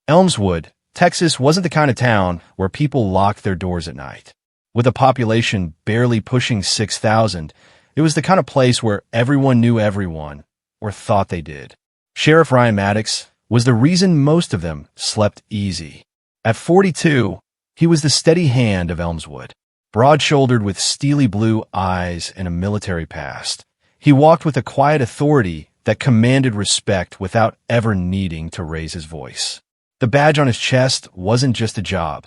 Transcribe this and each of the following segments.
Elmswood, Texas wasn't the kind of town where people locked their doors at night. With a population barely pushing 6,000, it was the kind of place where everyone knew everyone, or thought they did. Sheriff Ryan Maddox was the reason most of them slept easy. At 42, he was the steady hand of Elmswood. Broad-shouldered with steely blue eyes and a military past, he walked with a quiet authority that commanded respect without ever needing to raise his voice. The badge on his chest wasn't just a job.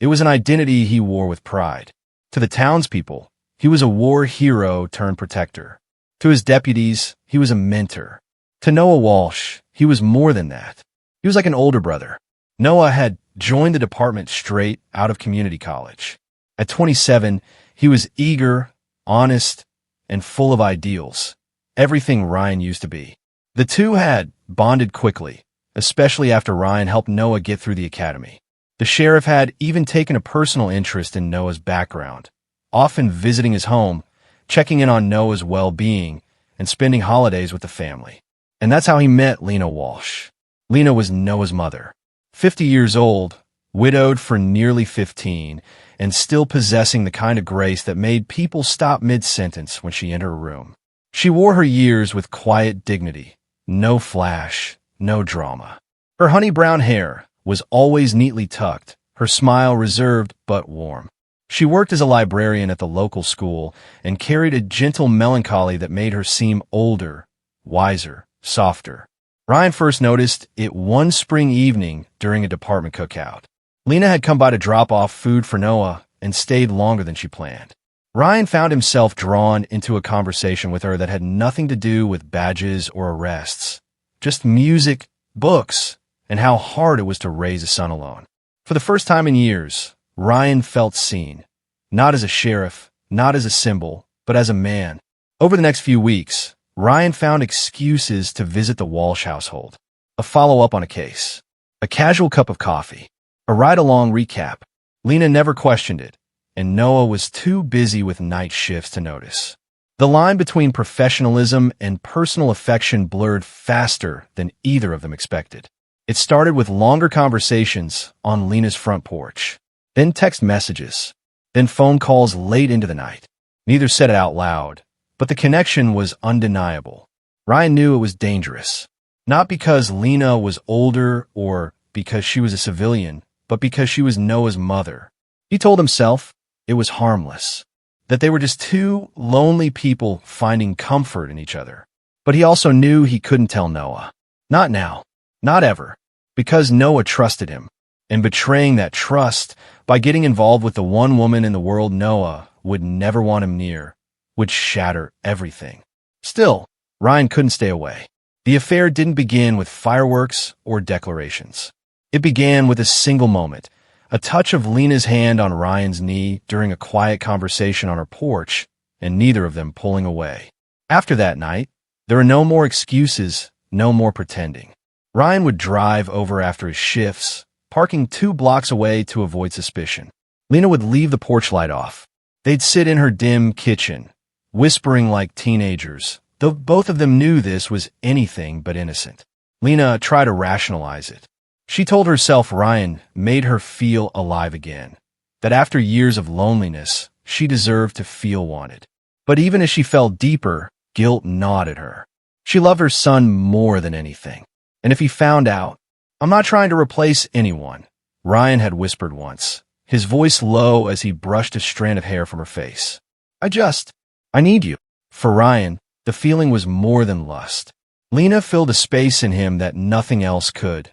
It was an identity he wore with pride. To the townspeople, he was a war hero turned protector. To his deputies, he was a mentor. To Noah Walsh, he was more than that. He was like an older brother. Noah had joined the department straight out of community college. At 27, he was eager, honest, and full of ideals. Everything Ryan used to be. The two had bonded quickly, especially after Ryan helped Noah get through the academy. The sheriff had even taken a personal interest in Noah's background, often visiting his home, checking in on Noah's well-being, and spending holidays with the family. And that's how he met Lena Walsh. Lena was Noah's mother. 50 years old, widowed for nearly 15, and still possessing the kind of grace that made people stop mid-sentence when she entered a room. She wore her years with quiet dignity, no flash, no drama. Her honey brown hair was always neatly tucked, her smile reserved but warm. She worked as a librarian at the local school and carried a gentle melancholy that made her seem older, wiser, softer. Ryan first noticed it one spring evening during a department cookout. Lena had come by to drop off food for Noah and stayed longer than she planned. Ryan found himself drawn into a conversation with her that had nothing to do with badges or arrests, just music, books, and how hard it was to raise a son alone. For the first time in years, Ryan felt seen, not as a sheriff, not as a symbol, but as a man. Over the next few weeks, Ryan found excuses to visit the Walsh household, a follow-up on a case, a casual cup of coffee, a ride-along recap. Lena never questioned it, and Noah was too busy with night shifts to notice. The line between professionalism and personal affection blurred faster than either of them expected. It started with longer conversations on Lena's front porch, then text messages, then phone calls late into the night. Neither said it out loud, but the connection was undeniable. Ryan knew it was dangerous, not because Lena was older or because she was a civilian, but because she was Noah's mother. He told himself it was harmless, that they were just two lonely people finding comfort in each other. But he also knew he couldn't tell Noah. Not now, not ever, because Noah trusted him, and betraying that trust by getting involved with the one woman in the world Noah would never want him near would shatter everything. Still, Ryan couldn't stay away. The affair didn't begin with fireworks or declarations. It began with a single moment, a touch of Lena's hand on Ryan's knee during a quiet conversation on her porch, and neither of them pulling away. After that night, there were no more excuses, no more pretending. Ryan would drive over after his shifts, parking 2 blocks away to avoid suspicion. Lena would leave the porch light off. They'd sit in her dim kitchen, whispering like teenagers, though both of them knew this was anything but innocent. Lena tried to rationalize it. She told herself Ryan made her feel alive again, that after years of loneliness, she deserved to feel wanted. But even as she fell deeper, guilt gnawed at her. She loved her son more than anything. And if he found out, "I'm not trying to replace anyone," Ryan had whispered once, his voice low as he brushed a strand of hair from her face. I need you." For Ryan, the feeling was more than lust. Lena filled a space in him that nothing else could.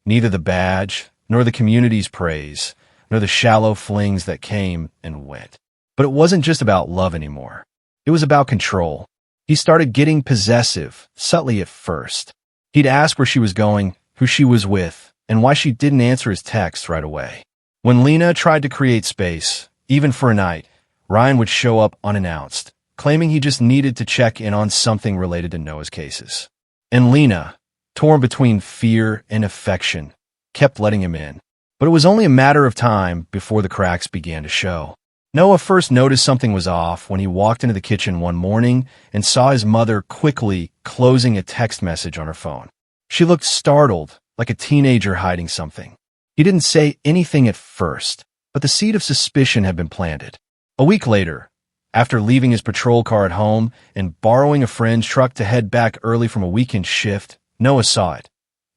Neither the badge, nor the community's praise, nor the shallow flings that came and went. But it wasn't just about love anymore. It was about control. He started getting possessive, subtly at first. He'd ask where she was going, who she was with, and why she didn't answer his text right away. When Lena tried to create space, even for a night, Ryan would show up unannounced, claiming he just needed to check in on something related to Noah's cases. And Lena, torn between fear and affection, kept letting him in. But it was only a matter of time before the cracks began to show. Noah first noticed something was off when he walked into the kitchen one morning and saw his mother quickly closing a text message on her phone. She looked startled, like a teenager hiding something. He didn't say anything at first, but the seed of suspicion had been planted. A week later, after leaving his patrol car at home and borrowing a friend's truck to head back early from a weekend shift, Noah saw it.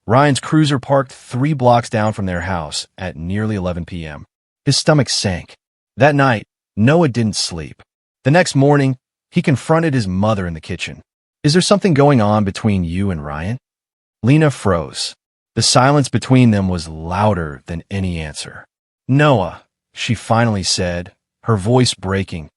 Ryan's cruiser parked 3 blocks down from their house at nearly 11 p.m. His stomach sank. That night, Noah didn't sleep. The next morning, he confronted his mother in the kitchen. "Is there something going on between you and Ryan?" Lena froze. The silence between them was louder than any answer. "Noah," she finally said, her voice breaking,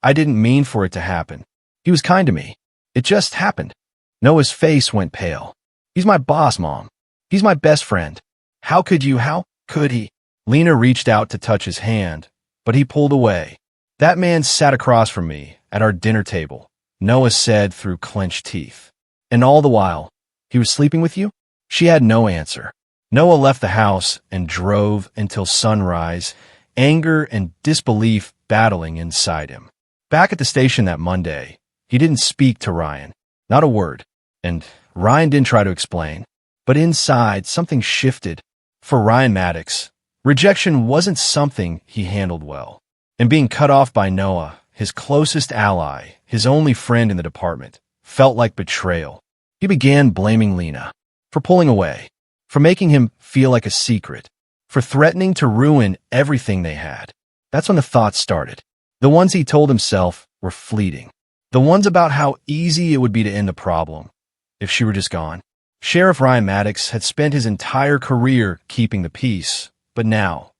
"I didn't mean for it to happen. He was kind to me. It just happened." Noah's face went pale. "He's my boss, Mom. He's my best friend. How could he?" Lena reached out to touch his hand, but he pulled away. "That man sat across from me at our dinner table," Noah said through clenched teeth. "And all the while, he was sleeping with you?" She had no answer. Noah left the house and drove until sunrise, anger and disbelief battling inside him. Back at the station that Monday, he didn't speak to Ryan. Not a word. And Ryan didn't try to explain. But inside, something shifted. For Ryan Maddox, rejection wasn't something he handled well. And being cut off by Noah, his closest ally, his only friend in the department, felt like betrayal. He began blaming Lena for pulling away, for making him feel like a secret, for threatening to ruin everything they had. That's when the thoughts started. The ones he told himself were fleeting. The ones about how easy it would be to end the problem if she were just gone. Sheriff Ryan Maddox had spent his entire career keeping the peace, but now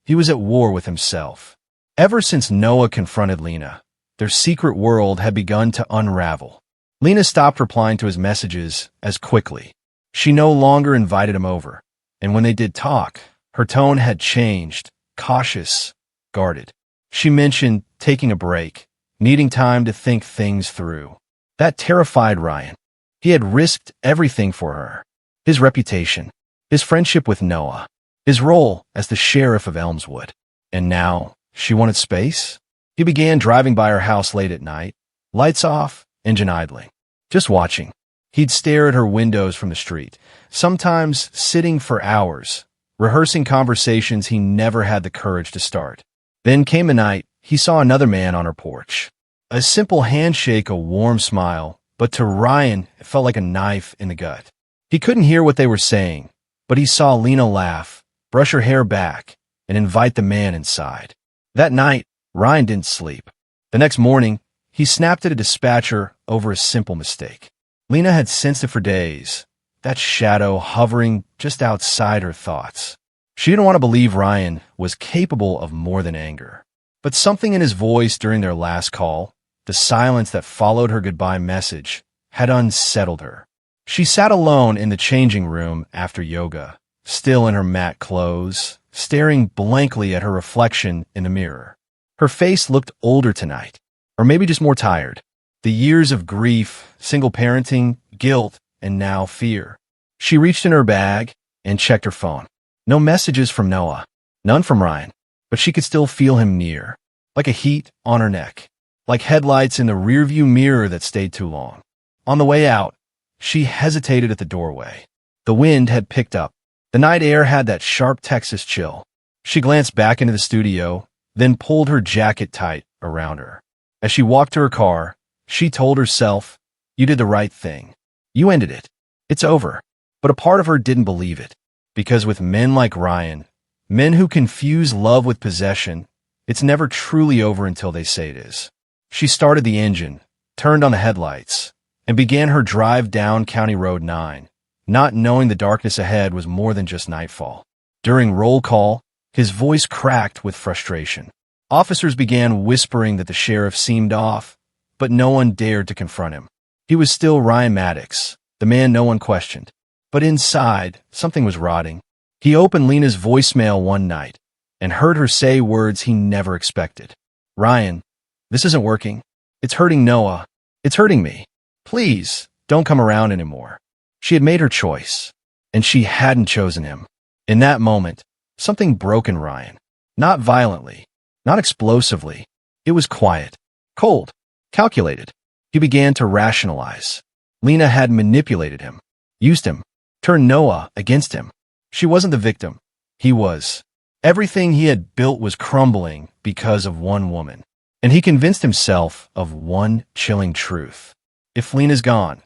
he was at war with himself. Ever since Noah confronted Lena, their secret world had begun to unravel. Lena stopped replying to his messages as quickly. She no longer invited him over, and when they did talk, her tone had changed, cautious, guarded. She mentioned taking a break, needing time to think things through. That terrified Ryan. He had risked everything for her. His reputation, his friendship with Noah, his role as the sheriff of Elmswood. And now, she wanted space? He began driving by her house late at night, lights off, engine idling, just watching. He'd stare at her windows from the street, sometimes sitting for hours, rehearsing conversations he never had the courage to start. Then came a night he saw another man on her porch. A simple handshake, a warm smile, but to Ryan, it felt like a knife in the gut. He couldn't hear what they were saying, but he saw Lena laugh, brush her hair back, and invite the man inside. That night, Ryan didn't sleep. The next morning, he snapped at a dispatcher over a simple mistake. Lena had sensed it for days, that shadow hovering just outside her thoughts. She didn't want to believe Ryan was capable of more than anger. But something in his voice during their last call, the silence that followed her goodbye message, had unsettled her. She sat alone in the changing room after yoga, still in her matte clothes, staring blankly at her reflection in the mirror. Her face looked older tonight, or maybe just more tired. The years of grief, single parenting, guilt, and now fear. She reached in her bag and checked her phone. No messages from Noah, none from Ryan, but she could still feel him near, like a heat on her neck, like headlights in the rearview mirror that stayed too long. On the way out, she hesitated at the doorway. The wind had picked up. The night air had that sharp Texas chill. She glanced back into the studio, then pulled her jacket tight around her. As she walked to her car, she told herself, "You did the right thing. You ended it. It's over." But a part of her didn't believe it. Because with men like Ryan, men who confuse love with possession, it's never truly over until they say it is. She started the engine, turned on the headlights, and began her drive down County Road 9, not knowing the darkness ahead was more than just nightfall. During roll call, his voice cracked with frustration. Officers began whispering that the sheriff seemed off, but no one dared to confront him. He was still Ryan Maddox, the man no one questioned. But inside, something was rotting. He opened Lena's voicemail one night and heard her say words he never expected. "Ryan, this isn't working. It's hurting Noah. It's hurting me. Please, don't come around anymore." She had made her choice, and she hadn't chosen him. In that moment, something broke in Ryan. Not violently, not explosively. It was quiet, cold, calculated. He began to rationalize. Lena had manipulated him, used him, turned Noah against him. She wasn't the victim. He was. Everything he had built was crumbling because of one woman. And he convinced himself of one chilling truth. If Lena's gone,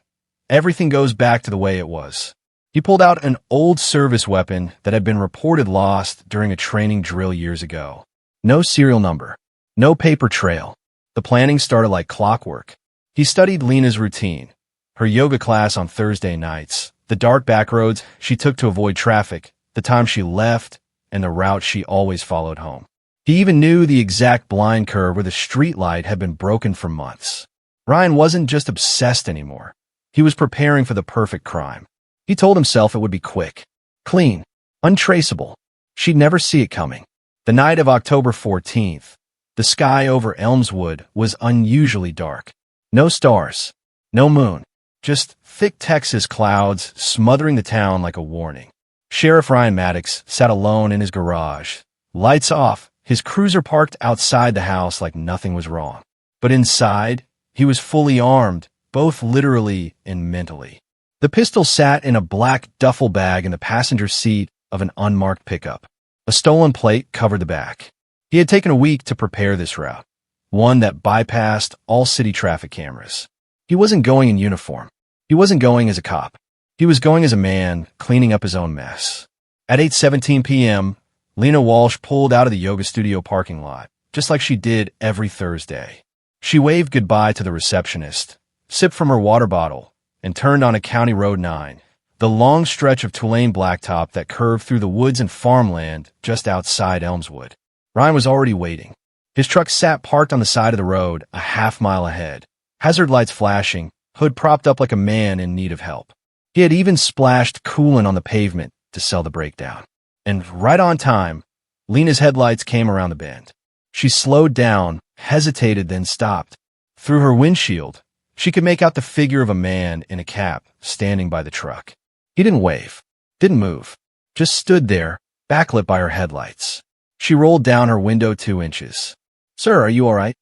everything goes back to the way it was. He pulled out an old service weapon that had been reported lost during a training drill years ago. No serial number. No paper trail. The planning started like clockwork. He studied Lena's routine. Her yoga class on Thursday nights, the dark back roads she took to avoid traffic, the time she left, and the route she always followed home. He even knew the exact blind curve where the street light had been broken for months. Ryan wasn't just obsessed anymore. He was preparing for the perfect crime. He told himself it would be quick, clean, untraceable. She'd never see it coming. The night of October 14th, the sky over Elmswood was unusually dark. No stars, no moon, just thick Texas clouds smothering the town like a warning. Sheriff Ryan Maddox sat alone in his garage, lights off, his cruiser parked outside the house like nothing was wrong. But inside, he was fully armed, both literally and mentally. The pistol sat in a black duffel bag in the passenger seat of an unmarked pickup. A stolen plate covered the back. He had taken a week to prepare this route, one that bypassed all city traffic cameras. He wasn't going in uniform. He wasn't going as a cop. He was going as a man cleaning up his own mess. At 8:17 p.m., Lena Walsh pulled out of the yoga studio parking lot, just like she did every Thursday. She waved goodbye to the receptionist, sipped from her water bottle, and turned on a County Road 9, the long stretch of Tulane blacktop that curved through the woods and farmland just outside Elmswood. Ryan was already waiting. His truck sat parked on the side of the road a half-mile ahead, hazard lights flashing, hood propped up like a man in need of help. He had even splashed coolant on the pavement to sell the breakdown. And right on time, Lena's headlights came around the bend. She slowed down, hesitated, then stopped. Through her windshield, she could make out the figure of a man in a cap standing by the truck. He didn't wave, didn't move, just stood there, backlit by her headlights. She rolled down her window 2 inches. "Sir, are you all right?"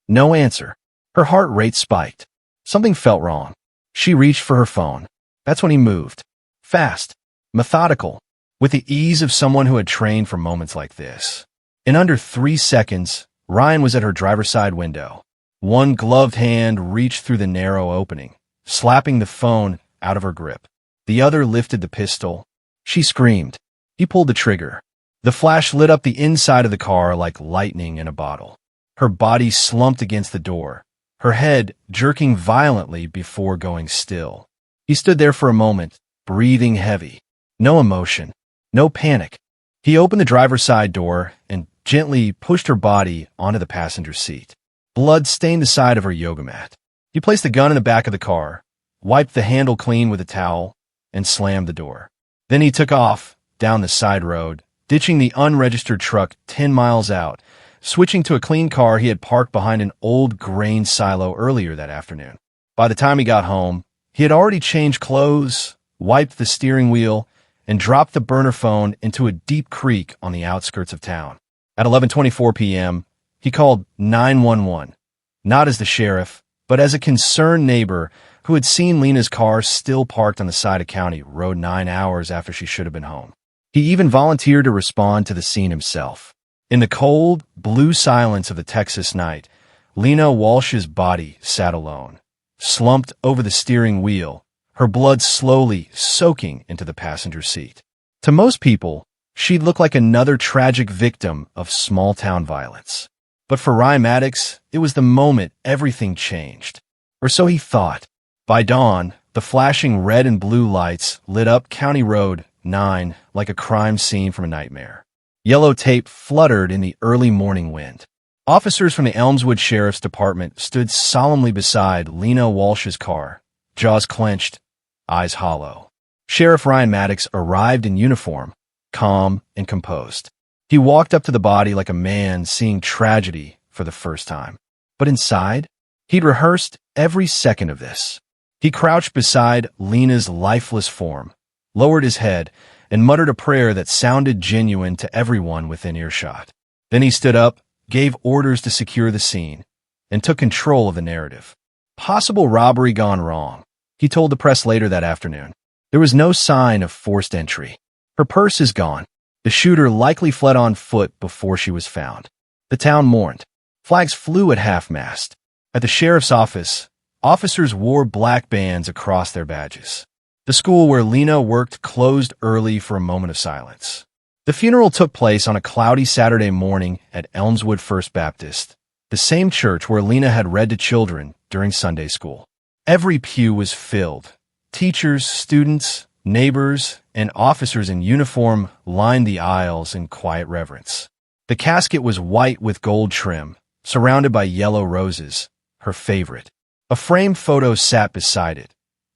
No answer. Her heart rate spiked. Something felt wrong. She reached for her phone. That's when he moved. Fast, methodical, with the ease of someone who had trained for moments like this. In under 3 seconds, Ryan was at her driver's side window. One gloved hand reached through the narrow opening, slapping the phone out of her grip. The other lifted the pistol. She screamed. He pulled the trigger. The flash lit up the inside of the car like lightning in a bottle. Her body slumped against the door, her head jerking violently before going still. He stood there for a moment, breathing heavy. No emotion, no panic. He opened the driver's side door and gently pushed her body onto the passenger seat. Blood stained the side of her yoga mat. He placed the gun in the back of the car, wiped the handle clean with a towel, and slammed the door. Then he took off down the side road, ditching the unregistered truck 10 miles out, switching to a clean car he had parked behind an old grain silo earlier that afternoon. By the time he got home, he had already changed clothes, wiped the steering wheel, and dropped the burner phone into a deep creek on the outskirts of town. At 11:24 p.m., he called 911, not as the sheriff, but as a concerned neighbor who had seen Lena's car still parked on the side of County Road 9 hours after she should have been home. He even volunteered to respond to the scene himself. In the cold, blue silence of the Texas night, Lena Walsh's body sat alone, slumped over the steering wheel, her blood slowly soaking into the passenger seat. To most people, she'd look like another tragic victim of small-town violence. But for Ryan Maddox, it was the moment everything changed. Or so he thought. By dawn, the flashing red and blue lights lit up County Road 9 like a crime scene from a nightmare. Yellow tape fluttered in the early morning wind. Officers from the Elmswood Sheriff's Department stood solemnly beside Lena Walsh's car, jaws clenched, eyes hollow. Sheriff Ryan Maddox arrived in uniform, calm and composed. He walked up to the body like a man seeing tragedy for the first time. But inside, he'd rehearsed every second of this. He crouched beside Lena's lifeless form, lowered his head, and muttered a prayer that sounded genuine to everyone within earshot. Then he stood up, gave orders to secure the scene, and took control of the narrative. Possible robbery gone wrong, he told the press later that afternoon. There was no sign of forced entry. Her purse is gone. The shooter likely fled on foot before she was found. The town mourned. Flags flew at half-mast. At the sheriff's office, officers wore black bands across their badges. The school where Lena worked closed early for a moment of silence. The funeral took place on a cloudy Saturday morning at Elmswood First Baptist, the same church where Lena had read to children during Sunday school. Every pew was filled. Teachers, students, neighbors, and officers in uniform lined the aisles in quiet reverence. The casket was white with gold trim, surrounded by yellow roses, her favorite. A framed photo sat beside it,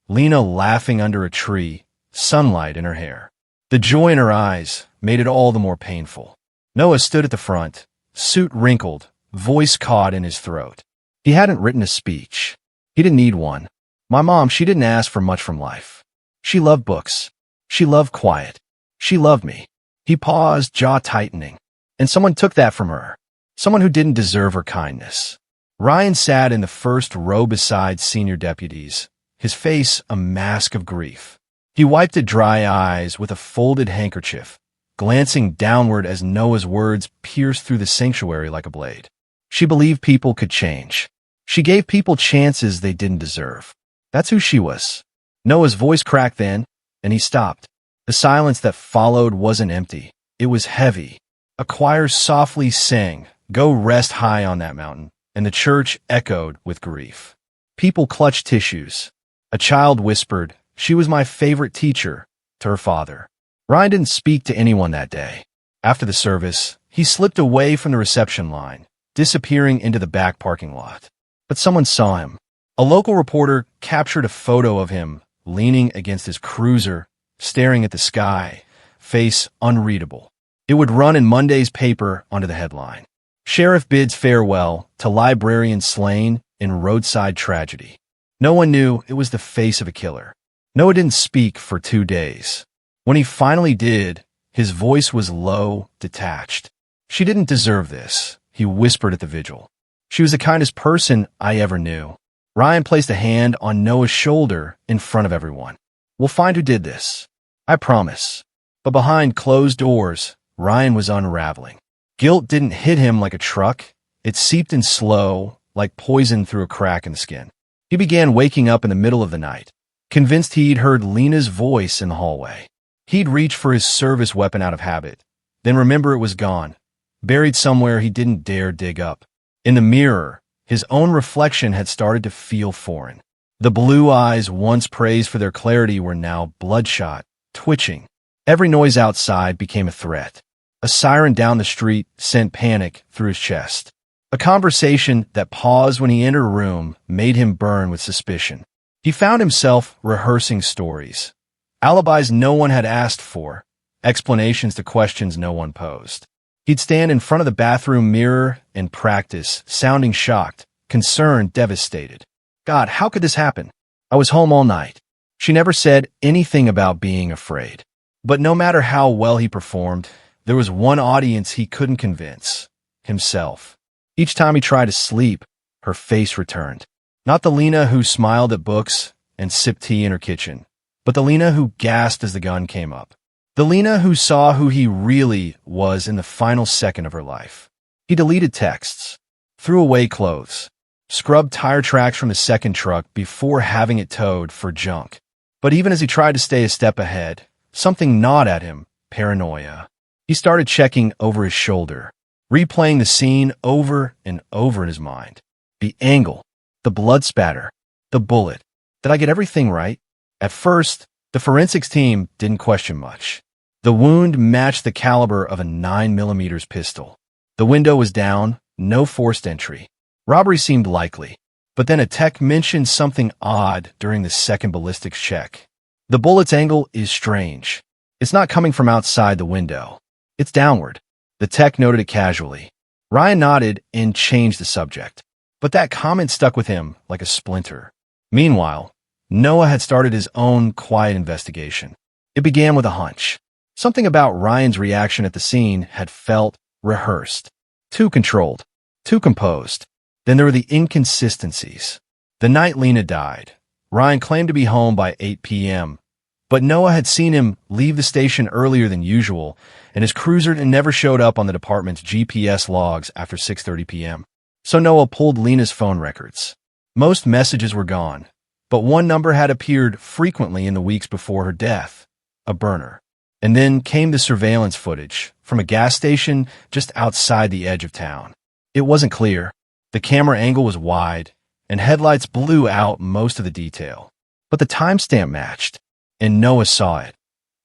Lena laughing under a tree, sunlight in her hair. The joy in her eyes made it all the more painful. Noah stood at the front, suit wrinkled, voice caught in his throat. He hadn't written a speech. He didn't need one. My mom, she didn't ask for much from life. She loved books. She loved quiet. She loved me. He paused, jaw tightening. And someone took that from her. Someone who didn't deserve her kindness. Ryan sat in the first row beside senior deputies, his face a mask of grief. He wiped at dry eyes with a folded handkerchief, glancing downward as Noah's words pierced through the sanctuary like a blade. She believed people could change. She gave people chances they didn't deserve. That's who she was. Noah's voice cracked then, and he stopped. The silence that followed wasn't empty. It was heavy. A choir softly sang, "Go rest high on that mountain," and the church echoed with grief. People clutched tissues. A child whispered, "She was my favorite teacher," to her father. Ryan didn't speak to anyone that day. After the service, he slipped away from the reception line, disappearing into the back parking lot. But someone saw him. A local reporter captured a photo of him leaning against his cruiser, staring at the sky, face unreadable. It would run in Monday's paper under the headline, "Sheriff bids farewell to librarian slain in roadside tragedy." No one knew it was the face of a killer. Noah didn't speak for 2 days. When he finally did, his voice was low, detached. "She didn't deserve this," he whispered at the vigil. "She was the kindest person I ever knew." Ryan placed a hand on Noah's shoulder in front of everyone. "We'll find who did this. I promise." But behind closed doors, Ryan was unraveling. Guilt didn't hit him like a truck. It seeped in slow, like poison through a crack in the skin. He began waking up in the middle of the night, convinced he'd heard Lena's voice in the hallway. He'd reach for his service weapon out of habit, then remember it was gone, buried somewhere he didn't dare dig up. In the mirror, his own reflection had started to feel foreign. The blue eyes once praised for their clarity were now bloodshot, twitching. Every noise outside became a threat. A siren down the street sent panic through his chest. A conversation that paused when he entered a room made him burn with suspicion. He found himself rehearsing stories. Alibis no one had asked for, explanations to questions no one posed. He'd stand in front of the bathroom mirror and practice, sounding shocked, concerned, devastated. God, how could this happen? I was home all night. She never said anything about being afraid. But no matter how well he performed, there was one audience he couldn't convince: himself. Each time he tried to sleep, her face returned. Not the Lena who smiled at books and sipped tea in her kitchen, but the Lena who gasped as the gun came up. The Lena who saw who he really was in the final second of her life. He deleted texts, threw away clothes, scrubbed tire tracks from the second truck before having it towed for junk. But even as he tried to stay a step ahead, something gnawed at him, paranoia. He started checking over his shoulder, replaying the scene over and over in his mind. The angle, the blood spatter, the bullet. Did I get everything right? At first, the forensics team didn't question much. The wound matched the caliber of a 9mm pistol. The window was down, no forced entry. Robbery seemed likely, but then a tech mentioned something odd during the second ballistics check. The bullet's angle is strange. It's not coming from outside the window. It's downward. The tech noted it casually. Ryan nodded and changed the subject. But that comment stuck with him like a splinter. Meanwhile, Noah had started his own quiet investigation. It began with a hunch. Something about Ryan's reaction at the scene had felt rehearsed. Too controlled. Too composed. Then there were the inconsistencies. The night Lena died, Ryan claimed to be home by 8 p.m., But Noah had seen him leave the station earlier than usual, and his cruiser never showed up on the department's GPS logs after 6:30 p.m. So Noah pulled Lena's phone records. Most messages were gone, but one number had appeared frequently in the weeks before her death, a burner. And then came the surveillance footage from a gas station just outside the edge of town. It wasn't clear. The camera angle was wide, and headlights blew out most of the detail. But the timestamp matched, and Noah saw it.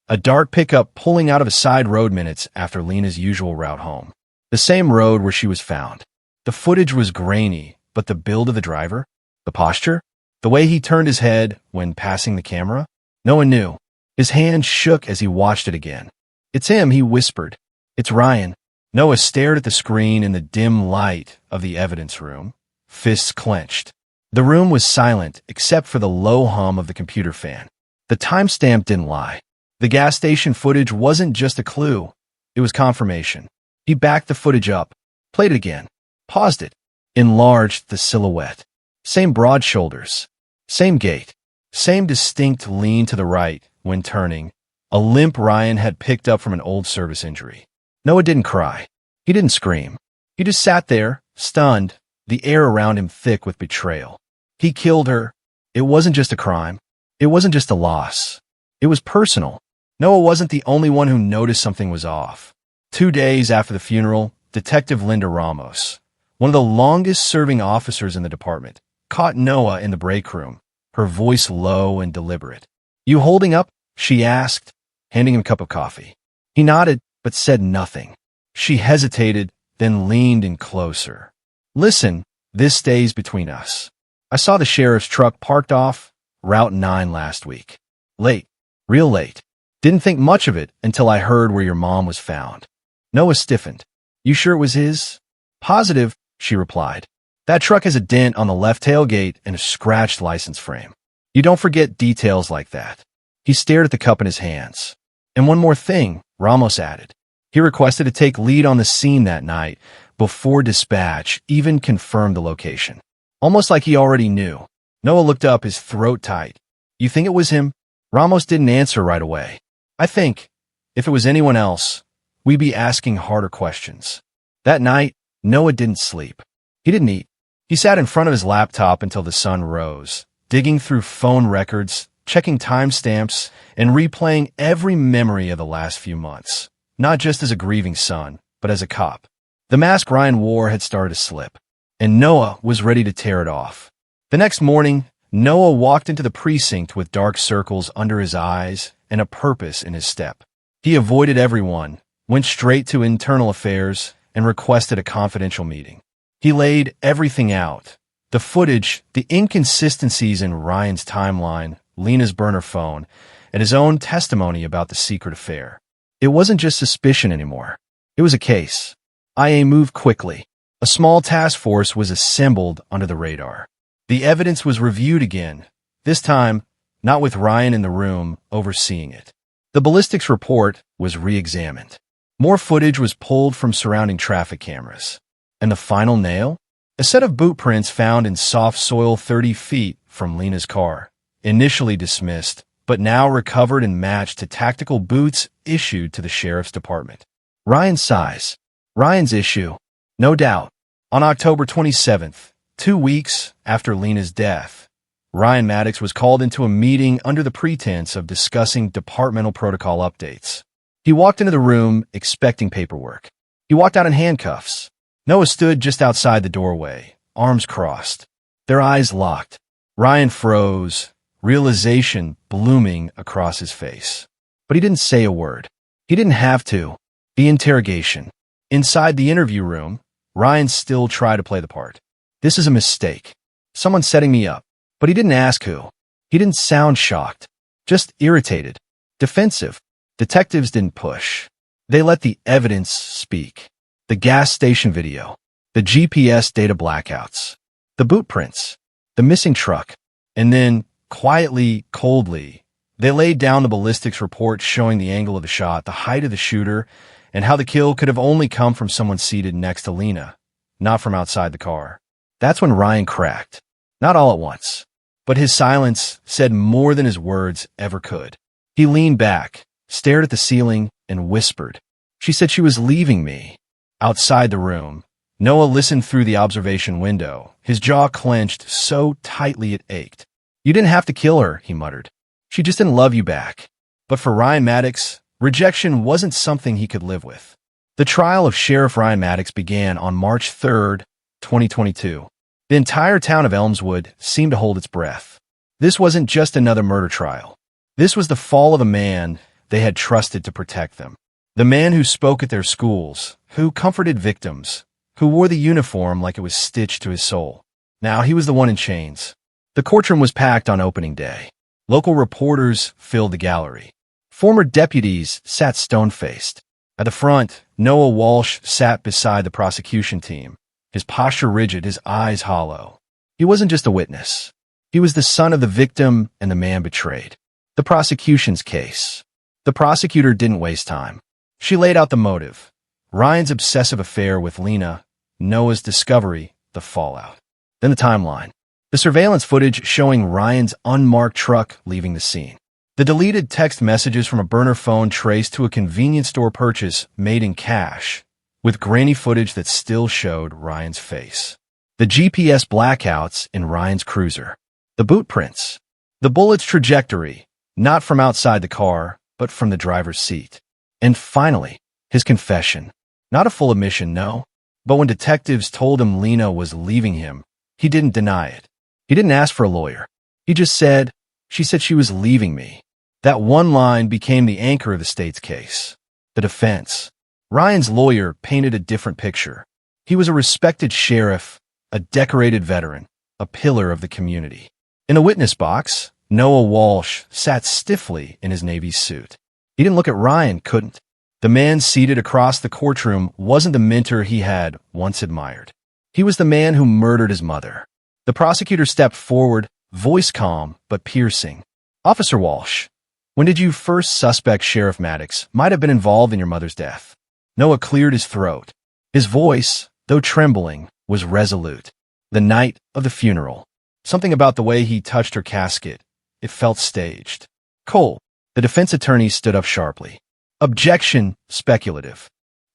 A dark pickup pulling out of a side road minutes after Lena's usual route home. The same road where she was found. The footage was grainy, but the build of the driver, the posture, the way he turned his head when passing the camera, Noah knew. His hand shook as he watched it again. "It's him," he whispered. "It's Ryan." Noah stared at the screen in the dim light of the evidence room, fists clenched. The room was silent except for the low hum of the computer fan. The timestamp didn't lie. The gas station footage wasn't just a clue. It was confirmation. He backed the footage up, played it again, paused it, enlarged the silhouette. Same broad shoulders, same gait, same distinct lean to the right when turning, a limp Ryan had picked up from an old service injury. Noah didn't cry. He didn't scream. He just sat there, stunned, the air around him thick with betrayal. He killed her. It wasn't just a crime. It wasn't just a loss. It was personal. Noah wasn't the only one who noticed something was off. 2 days after the funeral, Detective Linda Ramos, one of the longest-serving officers in the department, caught Noah in the break room, her voice low and deliberate. "You holding up?" she asked, handing him a cup of coffee. He nodded, but said nothing. She hesitated, then leaned in closer. "Listen, this stays between us. I saw the sheriff's truck parked off Route 9 last week. Late, real late. Didn't think much of it until I heard where your mom was found." Noah stiffened. "You sure it was his?" "Positive," she replied. "That truck has a dent on the left tailgate and a scratched license frame. You don't forget details like that." He stared at the cup in his hands. "And one more thing," Ramos added. He requested to take lead on the scene that night before dispatch even confirmed the location. Almost like he already knew. Noah looked up, his throat tight. "You think it was him?" Ramos didn't answer right away. "I think, if it was anyone else, we'd be asking harder questions." That night, Noah didn't sleep. He didn't eat. He sat in front of his laptop until the sun rose, digging through phone records, checking timestamps, and replaying every memory of the last few months, not just as a grieving son, but as a cop. The mask Ryan wore had started to slip, and Noah was ready to tear it off. The next morning, Noah walked into the precinct with dark circles under his eyes and a purpose in his step. He avoided everyone, went straight to internal affairs, and requested a confidential meeting. He laid everything out. The footage, the inconsistencies in Ryan's timeline, Lena's burner phone, and his own testimony about the secret affair. It wasn't just suspicion anymore. It was a case. IA moved quickly. A small task force was assembled under the radar. The evidence was reviewed again, this time not with Ryan in the room overseeing it. The ballistics report was re-examined. More footage was pulled from surrounding traffic cameras. And the final nail? A set of boot prints found in soft soil 30 feet from Lena's car, initially dismissed, but now recovered and matched to tactical boots issued to the sheriff's department. Ryan's size. Ryan's issue. No doubt. On October 27th, 2 weeks after Lena's death, Ryan Maddox was called into a meeting under the pretense of discussing departmental protocol updates. He walked into the room expecting paperwork. He walked out in handcuffs. Noah stood just outside the doorway, arms crossed. Their eyes locked. Ryan froze, realization blooming across his face. But he didn't say a word. He didn't have to. The interrogation. Inside the interview room, Ryan still tried to play the part. "This is a mistake. Someone's setting me up." But he didn't ask who. He didn't sound shocked, just irritated, defensive. Detectives didn't push. They let the evidence speak. The gas station video, the GPS data blackouts, the boot prints, the missing truck. And then, quietly, coldly, they laid down the ballistics report showing the angle of the shot, the height of the shooter, and how the kill could have only come from someone seated next to Lena, not from outside the car. That's when Ryan cracked. Not all at once, but his silence said more than his words ever could. He leaned back, stared at the ceiling, and whispered. She said she was leaving me. Outside the room, Noah listened through the observation window, his jaw clenched so tightly it ached. You didn't have to kill her, he muttered. She just didn't love you back. But for Ryan Maddox, rejection wasn't something he could live with. The trial of Sheriff Ryan Maddox began on March 3, 2022. The entire town of Elmswood seemed to hold its breath. This wasn't just another murder trial. This was the fall of a man they had trusted to protect them. The man who spoke at their schools, who comforted victims, who wore the uniform like it was stitched to his soul. Now he was the one in chains. The courtroom was packed on opening day. Local reporters filled the gallery. Former deputies sat stone-faced. At the front, Noah Walsh sat beside the prosecution team, his posture rigid, his eyes hollow. He wasn't just a witness. He was the son of the victim and the man betrayed. The prosecution's case. The prosecutor didn't waste time. She laid out the motive. Ryan's obsessive affair with Lena, Noah's discovery, the fallout. Then the timeline. The surveillance footage showing Ryan's unmarked truck leaving the scene. The deleted text messages from a burner phone traced to a convenience store purchase made in cash, with grainy footage that still showed Ryan's face. The GPS blackouts in Ryan's cruiser. The boot prints. The bullet's trajectory, not from outside the car, but from the driver's seat. And finally, his confession. Not a full admission, no. But when detectives told him Lena was leaving him, he didn't deny it. He didn't ask for a lawyer. He just said, she said she was leaving me. That one line became the anchor of the state's case. The defense. Ryan's lawyer painted a different picture. He was a respected sheriff, a decorated veteran, a pillar of the community. In a witness box, Noah Walsh sat stiffly in his Navy suit. He didn't look at Ryan, couldn't. The man seated across the courtroom wasn't the mentor he had once admired. He was the man who murdered his mother. The prosecutor stepped forward, voice calm but piercing. Officer Walsh, when did you first suspect Sheriff Maddox might have been involved in your mother's death? Noah cleared his throat. His voice, though trembling, was resolute. The night of the funeral. Something about the way he touched her casket. It felt staged. Cole, the defense attorney, stood up sharply. Objection, speculative.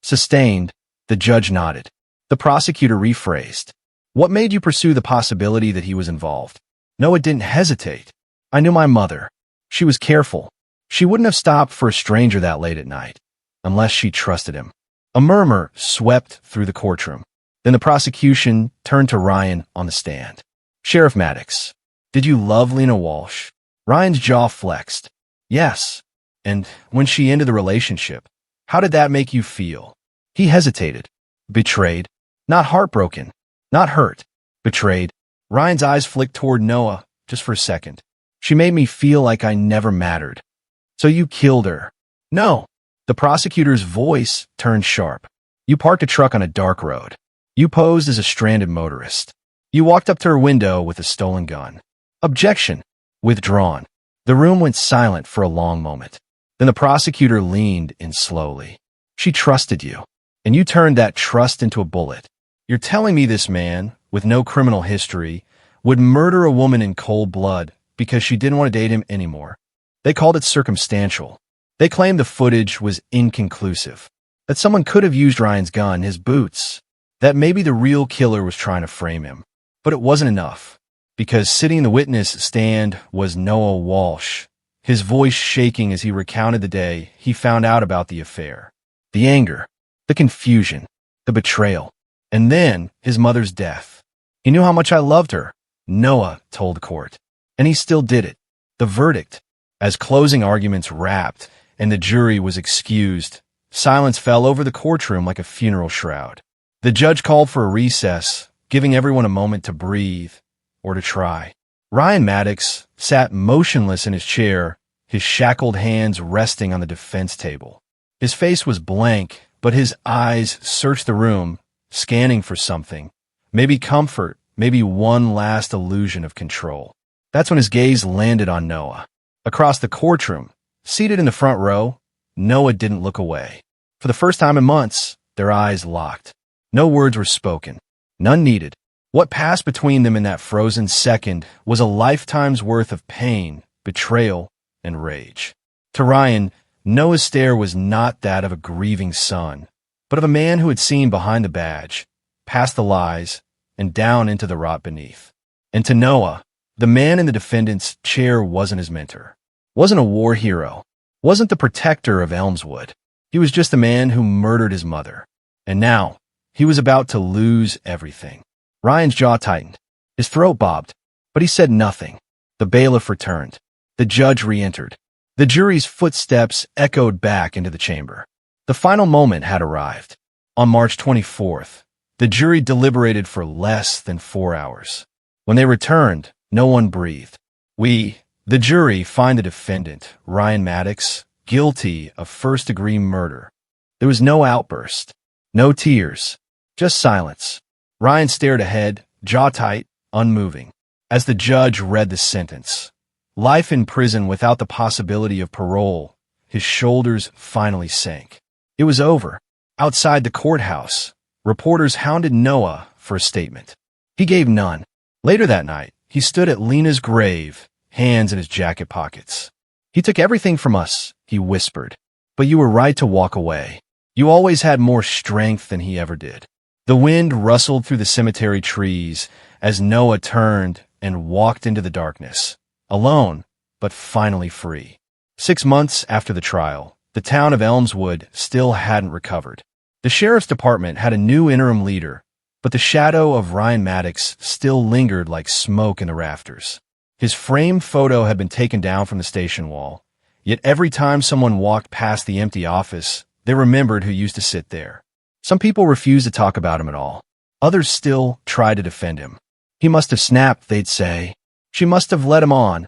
Sustained, the judge nodded. The prosecutor rephrased. What made you pursue the possibility that he was involved? Noah didn't hesitate. I knew my mother. She was careful. She wouldn't have stopped for a stranger that late at night, unless she trusted him. A murmur swept through the courtroom. Then the prosecution turned to Ryan on the stand. Sheriff Maddox, did you love Lena Walsh? Ryan's jaw flexed. Yes. And when she ended the relationship, how did that make you feel? He hesitated. Betrayed. Not heartbroken. Not hurt. Betrayed. Ryan's eyes flicked toward Noah, just for a second. She made me feel like I never mattered. So you killed her? No. The prosecutor's voice turned sharp. You parked a truck on a dark road. You posed as a stranded motorist. You walked up to her window with a stolen gun. Objection. Withdrawn. The room went silent for a long moment. Then the prosecutor leaned in slowly. She trusted you, and you turned that trust into a bullet. You're telling me this man, with no criminal history, would murder a woman in cold blood because she didn't want to date him anymore? They called it circumstantial. They claimed the footage was inconclusive, that someone could have used Ryan's gun, his boots, that maybe the real killer was trying to frame him. But it wasn't enough, because sitting in the witness stand was Noah Walsh, his voice shaking as he recounted the day he found out about the affair. The anger, the confusion, the betrayal, and then his mother's death. He knew how much I loved her, Noah told the court, and he still did it. The verdict. As closing arguments wrapped and the jury was excused, silence fell over the courtroom like a funeral shroud. The judge called for a recess, giving everyone a moment to breathe or to try. Ryan Maddox sat motionless in his chair, his shackled hands resting on the defense table. His face was blank, but his eyes searched the room, scanning for something. Maybe comfort, maybe one last illusion of control. That's when his gaze landed on Noah. Across the courtroom, seated in the front row, Noah didn't look away. For the first time in months, their eyes locked. No words were spoken. None needed. What passed between them in that frozen second was a lifetime's worth of pain, betrayal, and rage. To Ryan, Noah's stare was not that of a grieving son, but of a man who had seen behind the badge, past the lies, and down into the rot beneath. And to Noah, the man in the defendant's chair wasn't his mentor, wasn't a war hero, wasn't the protector of Elmswood. He was just a man who murdered his mother. And now, he was about to lose everything. Ryan's jaw tightened. His throat bobbed, but he said nothing. The bailiff returned. The judge re-entered. The jury's footsteps echoed back into the chamber. The final moment had arrived. On March 24th, the jury deliberated for less than 4 hours. When they returned, no one breathed. We, the jury, find the defendant, Ryan Maddox, guilty of first-degree murder. There was no outburst, no tears, just silence. Ryan stared ahead, jaw tight, unmoving, as the judge read the sentence. Life in prison without the possibility of parole. His shoulders finally sank. It was over. Outside the courthouse, reporters hounded Noah for a statement. He gave none. Later that night, he stood at Lena's grave, hands in his jacket pockets. "He took everything from us," he whispered. "But you were right to walk away. You always had more strength than he ever did." The wind rustled through the cemetery trees as Noah turned and walked into the darkness, alone, but finally free. 6 months after the trial, the town of Elmswood still hadn't recovered. The sheriff's department had a new interim leader, but the shadow of Ryan Maddox still lingered like smoke in the rafters. His framed photo had been taken down from the station wall, yet every time someone walked past the empty office, they remembered who used to sit there. Some people refused to talk about him at all. Others still tried to defend him. "He must have snapped," they'd say. "She must have led him on,"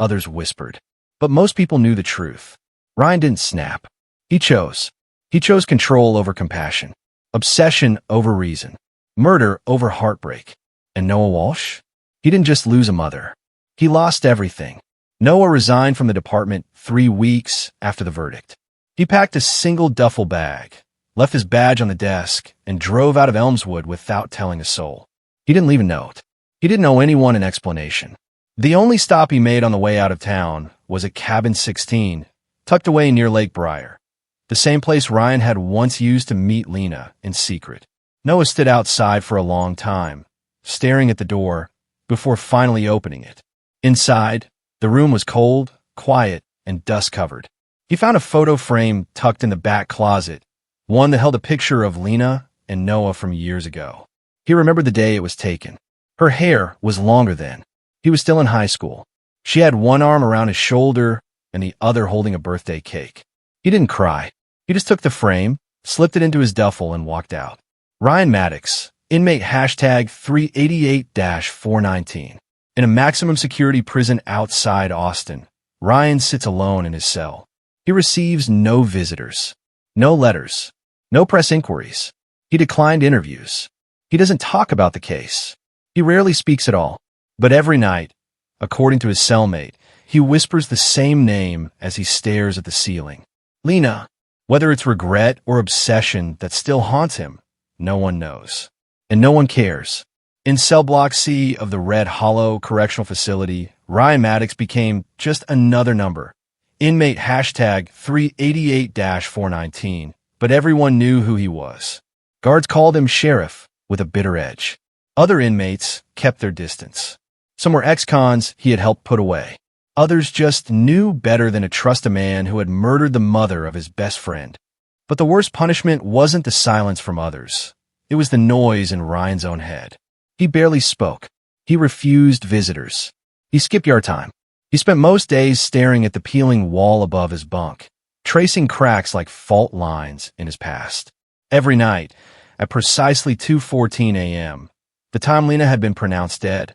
others whispered. But most people knew the truth. Ryan didn't snap. He chose. He chose control over compassion, obsession over reason, murder over heartbreak. And Noah Walsh? He didn't just lose a mother. He lost everything. Noah resigned from the department 3 weeks after the verdict. He packed a single duffel bag, left his badge on the desk, and drove out of Elmswood without telling a soul. He didn't leave a note. He didn't owe anyone an explanation. The only stop he made on the way out of town was at Cabin 16, tucked away near Lake Briar, the same place Ryan had once used to meet Lena in secret. Noah stood outside for a long time, staring at the door, before finally opening it. Inside, the room was cold, quiet, and dust-covered. He found a photo frame tucked in the back closet, one that held a picture of Lena and Noah from years ago. He remembered the day it was taken. Her hair was longer then. He was still in high school. She had one arm around his shoulder and the other holding a birthday cake. He didn't cry. He just took the frame, slipped it into his duffel, and walked out. Ryan Maddox, inmate hashtag 388-419. In a maximum security prison outside Austin, Ryan sits alone in his cell. He receives no visitors, no letters, no press inquiries. He declined interviews. He doesn't talk about the case. He rarely speaks at all. But every night, according to his cellmate, he whispers the same name as he stares at the ceiling. Lena. Whether it's regret or obsession that still haunts him, no one knows. And no one cares. In Cell Block C of the Red Hollow Correctional Facility, Ryan Maddox became just another number. Inmate hashtag 388-419, but everyone knew who he was. Guards called him Sheriff with a bitter edge. Other inmates kept their distance. Some were ex-cons he had helped put away. Others just knew better than to trust a man who had murdered the mother of his best friend. But the worst punishment wasn't the silence from others. It was the noise in Ryan's own head. He barely spoke. He refused visitors. He skipped yard time. He spent most days staring at the peeling wall above his bunk, tracing cracks like fault lines in his past. Every night, at precisely 2:14 a.m., the time Lena had been pronounced dead,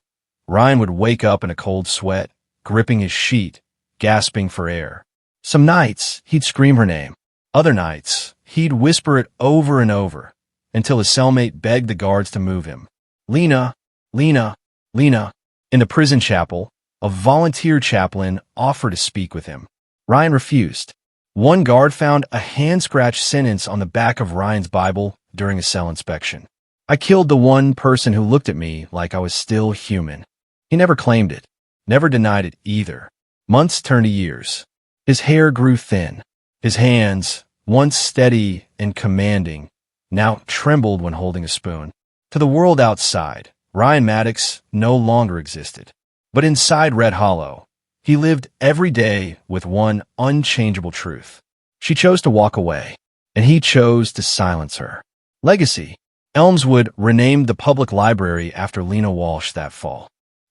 Ryan would wake up in a cold sweat, gripping his sheet, gasping for air. Some nights, he'd scream her name. Other nights, he'd whisper it over and over, until his cellmate begged the guards to move him. Lena, Lena, Lena. In the prison chapel, a volunteer chaplain offered to speak with him. Ryan refused. One guard found a hand-scratched sentence on the back of Ryan's Bible during a cell inspection. "I killed the one person who looked at me like I was still human." He never claimed it, never denied it either. Months turned to years. His hair grew thin. His hands, once steady and commanding, now trembled when holding a spoon. To the world outside, Ryan Maddox no longer existed. But inside Red Hollow, he lived every day with one unchangeable truth. She chose to walk away, and he chose to silence her. Legacy. Elmswood renamed the public library after Lena Walsh that fall.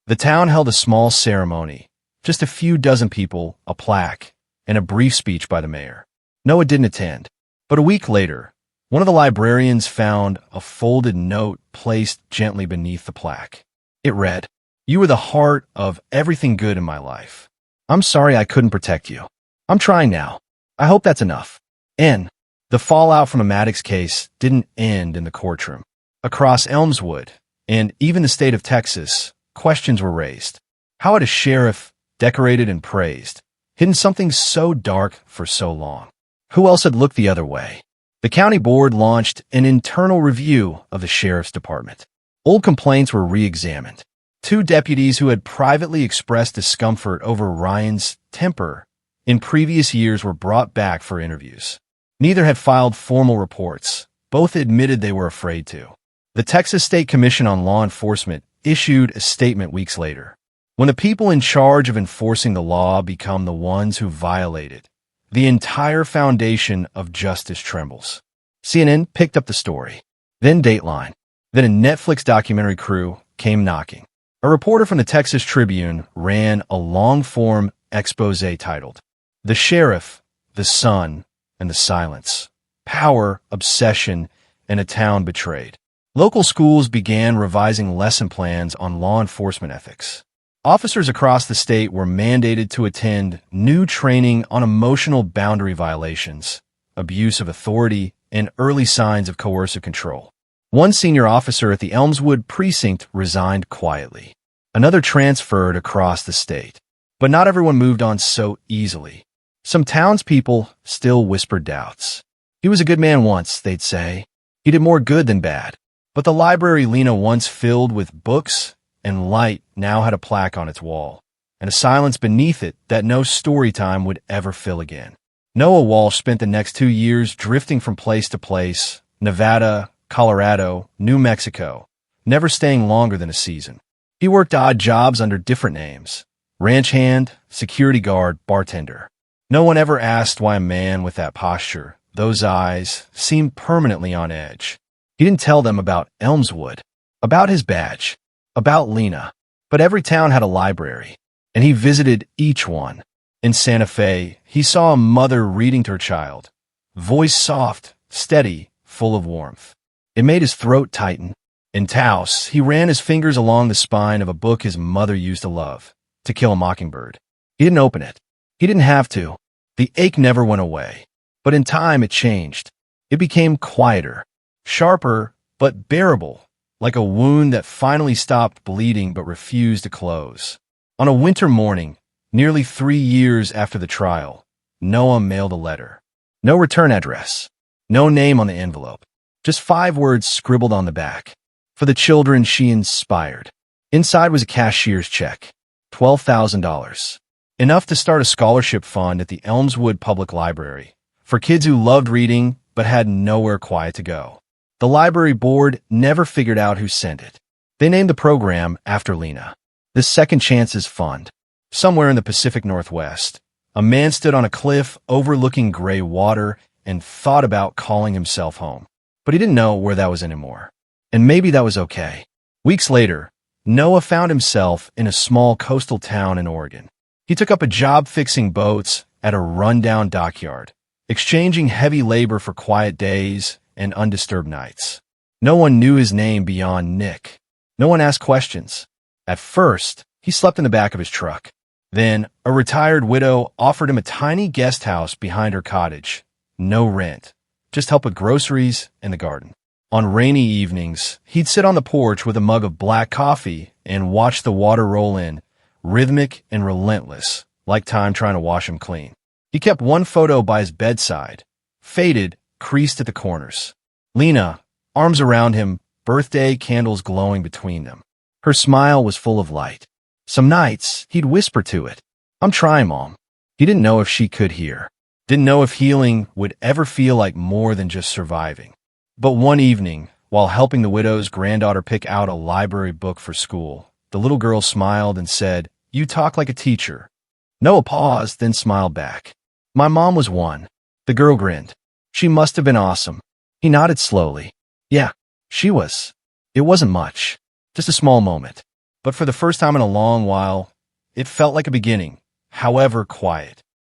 The town held a small ceremony, just a few dozen people, a plaque, and a brief speech by the mayor. Noah didn't attend, but a week later, one of the librarians found a folded note placed gently beneath the plaque. It read, "You were the heart of everything good in my life. I'm sorry I couldn't protect you. I'm trying now. I hope that's enough." N. The fallout from the Maddox case didn't end in the courtroom. Across Elmswood, and even the state of Texas, questions were raised. How had a sheriff, decorated and praised, hidden something so dark for so long? Who else had looked the other way? The county board launched an internal review of the sheriff's department. Old complaints were re-examined. 2 deputies who had privately expressed discomfort over Ryan's temper in previous years were brought back for interviews. Neither had filed formal reports. Both admitted they were afraid to. The Texas State Commission on Law Enforcement issued a statement weeks later. When the people in charge of enforcing the law become the ones who violate it, the entire foundation of justice trembles. CNN picked up the story. Then Dateline. Then a Netflix documentary crew came knocking. A reporter from the Texas Tribune ran a long-form expose titled, "The Sheriff, the Sun, and the Silence. Power, Obsession, and a Town Betrayed." Local schools began revising lesson plans on law enforcement ethics. Officers across the state were mandated to attend new training on emotional boundary violations, abuse of authority, and early signs of coercive control. One senior officer at the Elmswood precinct resigned quietly. Another transferred across the state. But not everyone moved on so easily. Some townspeople still whispered doubts. He was a good man once, they'd say. He did more good than bad. But the library Lena once filled with books and light now had a plaque on its wall, and a silence beneath it that no story time would ever fill again. Noah Walsh spent the next 2 years drifting from place to place, Nevada, Colorado, New Mexico, never staying longer than a season. He worked odd jobs under different names: ranch hand, security guard, bartender. No one ever asked why a man with that posture, those eyes, seemed permanently on edge. He didn't tell them about Elmswood, about his badge, about Lena. But every town had a library, and he visited each one. In Santa Fe, he saw a mother reading to her child, voice soft, steady, full of warmth. It made his throat tighten. In Taos, he ran his fingers along the spine of a book his mother used to love, To Kill a Mockingbird. He didn't open it. He didn't have to. The ache never went away. But in time, it changed. It became quieter, sharper, but bearable, like a wound that finally stopped bleeding but refused to close. On a winter morning, nearly 3 years after the trial, Noah mailed a letter. No return address. No name on the envelope. Just 5 words scribbled on the back. For the children she inspired. Inside was a cashier's check. $12,000. Enough to start a scholarship fund at the Elmswood Public Library for kids who loved reading but had nowhere quiet to go. The library board never figured out who sent it. They named the program after Lena. The Second Chances Fund. Somewhere in the Pacific Northwest, a man stood on a cliff overlooking gray water and thought about calling himself home. But he didn't know where that was anymore. And maybe that was okay. Weeks later, Noah found himself in a small coastal town in Oregon. He took up a job fixing boats at a rundown dockyard, exchanging heavy labor for quiet days and undisturbed nights. No one knew his name beyond Nick. No one asked questions. At first, he slept in the back of his truck. Then, a retired widow offered him a tiny guest house behind her cottage. No rent, just help with groceries and the garden. On rainy evenings, he'd sit on the porch with a mug of black coffee and watch the water roll in, rhythmic and relentless, like time trying to wash him clean. He kept one photo by his bedside, faded, creased at the corners. Lena, arms around him, birthday candles glowing between them. Her smile was full of light. Some nights, he'd whisper to it, "I'm trying, Mom. He didn't know if she could hear. Didn't know if healing would ever feel like more than just surviving. But one evening, while helping the widow's granddaughter pick out a library book for school, the little girl smiled and said, "You talk like a teacher." Noah paused, then smiled back. "My mom was one." The girl grinned. "She must have been awesome." He nodded slowly. "Yeah, she was." It wasn't much, just a small moment. But for the first time in a long while, it felt like a beginning, however quiet.